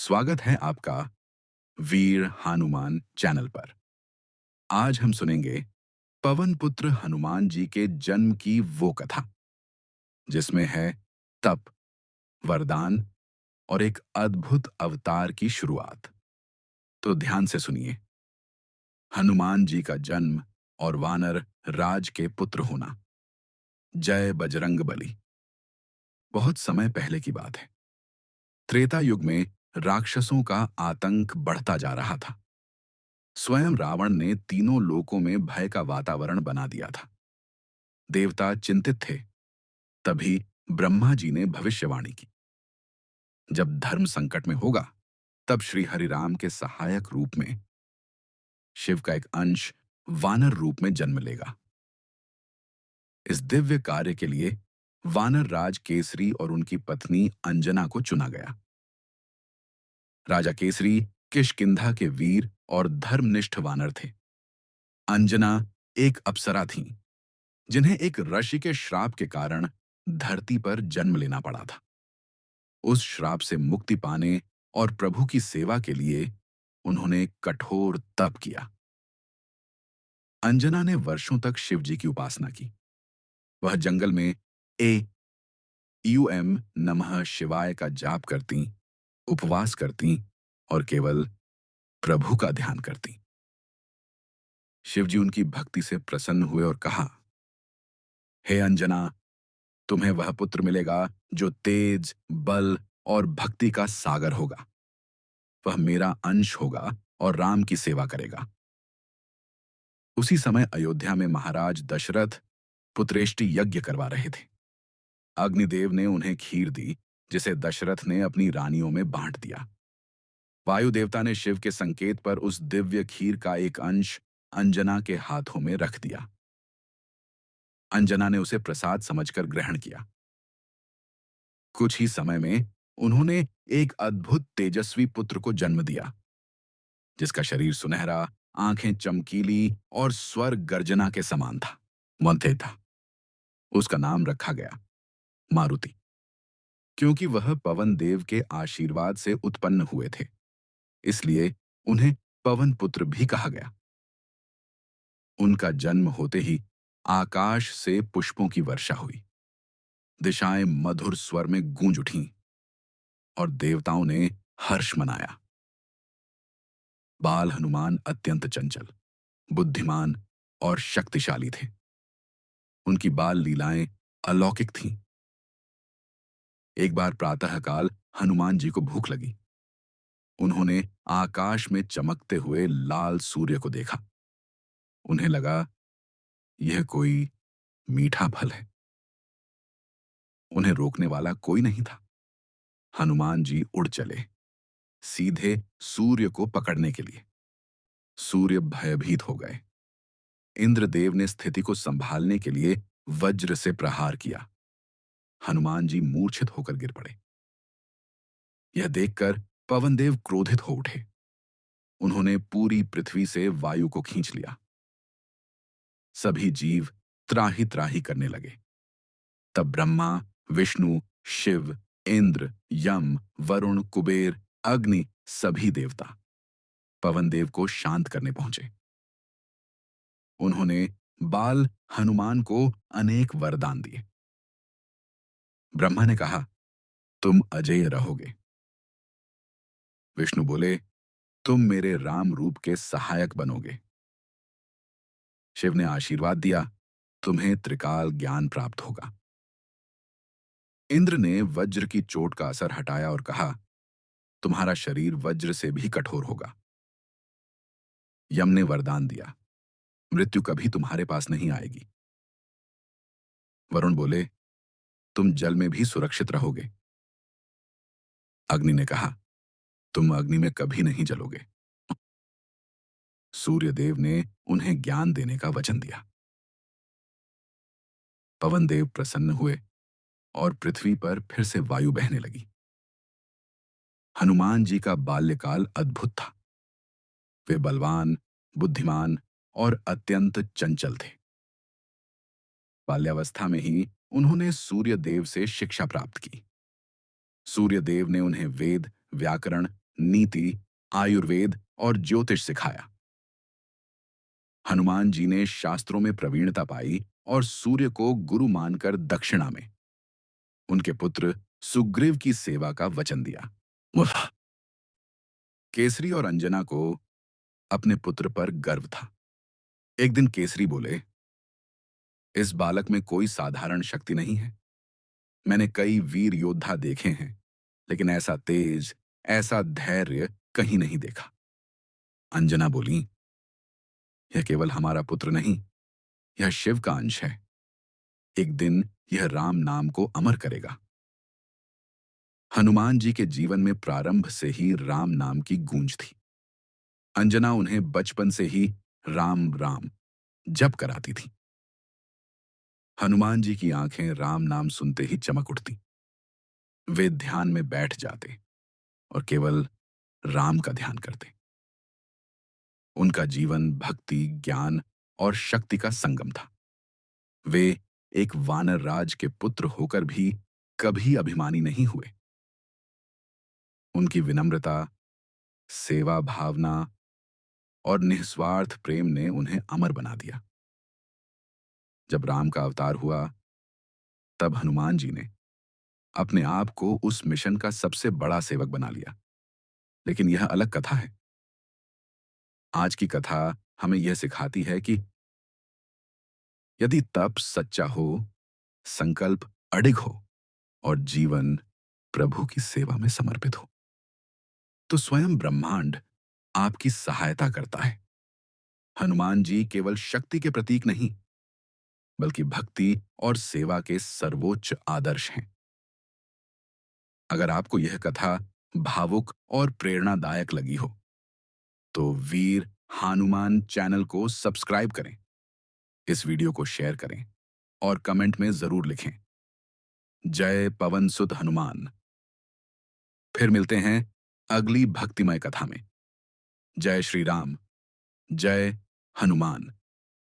स्वागत है आपका वीर हनुमान चैनल पर। आज हम सुनेंगे पवन पुत्र हनुमान जी के जन्म की वो कथा जिसमें है तप, वरदान और एक अद्भुत अवतार की शुरुआत। तो ध्यान से सुनिए। हनुमान जी का जन्म और वानर राज के पुत्र होना। जय बजरंगबली। बहुत समय पहले की बात है। त्रेता युग में राक्षसों का आतंक बढ़ता जा रहा था। स्वयं रावण ने तीनों लोकों में भय का वातावरण बना दिया था। देवता चिंतित थे। तभी ब्रह्मा जी ने भविष्यवाणी की। जब धर्म संकट में होगा, तब श्री हरिराम के सहायक रूप में शिव का एक अंश वानर रूप में जन्म लेगा। इस दिव्य कार्य के लिए वानर राज केसरी और उनकी पत्नी अंजना को चुना गया। राजा केसरी किष्किंधा के वीर और धर्मनिष्ठ वानर थे। अंजना एक अप्सरा थीं, जिन्हें एक ऋषि के श्राप के कारण धरती पर जन्म लेना पड़ा था। उस श्राप से मुक्ति पाने और प्रभु की सेवा के लिए उन्होंने कठोर तप किया। अंजना ने वर्षों तक शिव जी की उपासना की। वह जंगल में ए यू नमः शिवाय का जाप करती, उपवास करती और केवल प्रभु का ध्यान करती। शिव जी उनकी भक्ति से प्रसन्न हुए और कहा, हे अंजना, तुम्हें वह पुत्र मिलेगा जो तेज, बल और भक्ति का सागर होगा। वह मेरा अंश होगा और राम की सेवा करेगा। उसी समय अयोध्या में महाराज दशरथ पुत्रेष्टि यज्ञ करवा रहे थे। अग्निदेव ने उन्हें खीर दी, जिसे दशरथ ने अपनी रानियों में बांट दिया। वायु देवता ने शिव के संकेत पर उस दिव्य खीर का एक अंश अंजना के हाथों में रख दिया। अंजना ने उसे प्रसाद समझकर ग्रहण किया। कुछ ही समय में उन्होंने एक अद्भुत तेजस्वी पुत्र को जन्म दिया, जिसका शरीर सुनहरा, आंखें चमकीली और स्वर गर्जना के समान था। मंथे था। उसका नाम रखा गया मारुति, क्योंकि वह पवन देव के आशीर्वाद से उत्पन्न हुए थे। इसलिए उन्हें पवन पुत्र भी कहा गया। उनका जन्म होते ही आकाश से पुष्पों की वर्षा हुई। दिशाएं मधुर स्वर में गूंज उठीं और देवताओं ने हर्ष मनाया। बाल हनुमान अत्यंत चंचल, बुद्धिमान और शक्तिशाली थे। उनकी बाल लीलाएं अलौकिक थीं। एक बार प्रातःकाल हनुमान जी को भूख लगी। उन्होंने आकाश में चमकते हुए लाल सूर्य को देखा। उन्हें लगा, यह कोई मीठा फल है। उन्हें रोकने वाला कोई नहीं था। हनुमान जी उड़ चले, सीधे सूर्य को पकड़ने के लिए। सूर्य भयभीत हो गए। इंद्रदेव ने स्थिति को संभालने के लिए वज्र से प्रहार किया। हनुमान जी मूर्छित होकर गिर पड़े। यह देखकर पवनदेव क्रोधित हो उठे। उन्होंने पूरी पृथ्वी से वायु को खींच लिया। सभी जीव त्राहि त्राहि करने लगे। तब ब्रह्मा, विष्णु, शिव, इंद्र, यम, वरुण, कुबेर, अग्नि सभी देवता पवनदेव को शांत करने पहुंचे। उन्होंने बाल हनुमान को अनेक वरदान दिए। ब्रह्मा ने कहा, तुम अजेय रहोगे। विष्णु बोले, तुम मेरे राम रूप के सहायक बनोगे। शिव ने आशीर्वाद दिया, तुम्हें त्रिकाल ज्ञान प्राप्त होगा। इंद्र ने वज्र की चोट का असर हटाया और कहा, तुम्हारा शरीर वज्र से भी कठोर होगा। यम ने वरदान दिया, मृत्यु कभी तुम्हारे पास नहीं आएगी। वरुण बोले, तुम जल में भी सुरक्षित रहोगे। अग्नि ने कहा, तुम अग्नि में कभी नहीं जलोगे। सूर्यदेव ने उन्हें ज्ञान देने का वचन दिया। पवन देव प्रसन्न हुए और पृथ्वी पर फिर से वायु बहने लगी। हनुमान जी का बाल्यकाल अद्भुत था। वे बलवान, बुद्धिमान और अत्यंत चंचल थे। बाल्यावस्था में ही उन्होंने सूर्यदेव से शिक्षा प्राप्त की। सूर्यदेव ने उन्हें वेद, व्याकरण, नीति, आयुर्वेद और ज्योतिष सिखाया। हनुमान जी ने शास्त्रों में प्रवीणता पाई और सूर्य को गुरु मानकर दक्षिणा में उनके पुत्र सुग्रीव की सेवा का वचन दिया। उफ! केसरी और अंजना को अपने पुत्र पर गर्व था। एक दिन केसरी बोले, इस बालक में कोई साधारण शक्ति नहीं है। मैंने कई वीर योद्धा देखे हैं, लेकिन ऐसा तेज, ऐसा धैर्य कहीं नहीं देखा। अंजना बोली, यह केवल हमारा पुत्र नहीं, यह शिव का अंश है। एक दिन यह राम नाम को अमर करेगा। हनुमान जी के जीवन में प्रारंभ से ही राम नाम की गूंज थी। अंजना उन्हें बचपन से ही राम राम जप कराती थी। हनुमान जी की आंखें राम नाम सुनते ही चमक उठती। वे ध्यान में बैठ जाते और केवल राम का ध्यान करते। उनका जीवन भक्ति, ज्ञान और शक्ति का संगम था। वे एक वानर राज के पुत्र होकर भी कभी अभिमानी नहीं हुए। उनकी विनम्रता, सेवा भावना और निस्वार्थ प्रेम ने उन्हें अमर बना दिया। जब राम का अवतार हुआ, तब हनुमान जी ने अपने आप को उस मिशन का सबसे बड़ा सेवक बना लिया। लेकिन यह अलग कथा है। आज की कथा हमें यह सिखाती है कि यदि तप सच्चा हो, संकल्प अडिग हो और जीवन प्रभु की सेवा में समर्पित हो, तो स्वयं ब्रह्मांड आपकी सहायता करता है। हनुमान जी केवल शक्ति के प्रतीक नहीं, बल्कि भक्ति और सेवा के सर्वोच्च आदर्श हैं। अगर आपको यह कथा भावुक और प्रेरणादायक लगी हो, तो वीर हनुमान चैनल को सब्सक्राइब करें, इस वीडियो को शेयर करें और कमेंट में जरूर लिखें, जय पवन सुत हनुमान। फिर मिलते हैं अगली भक्तिमय कथा में। जय श्री राम, जय हनुमान।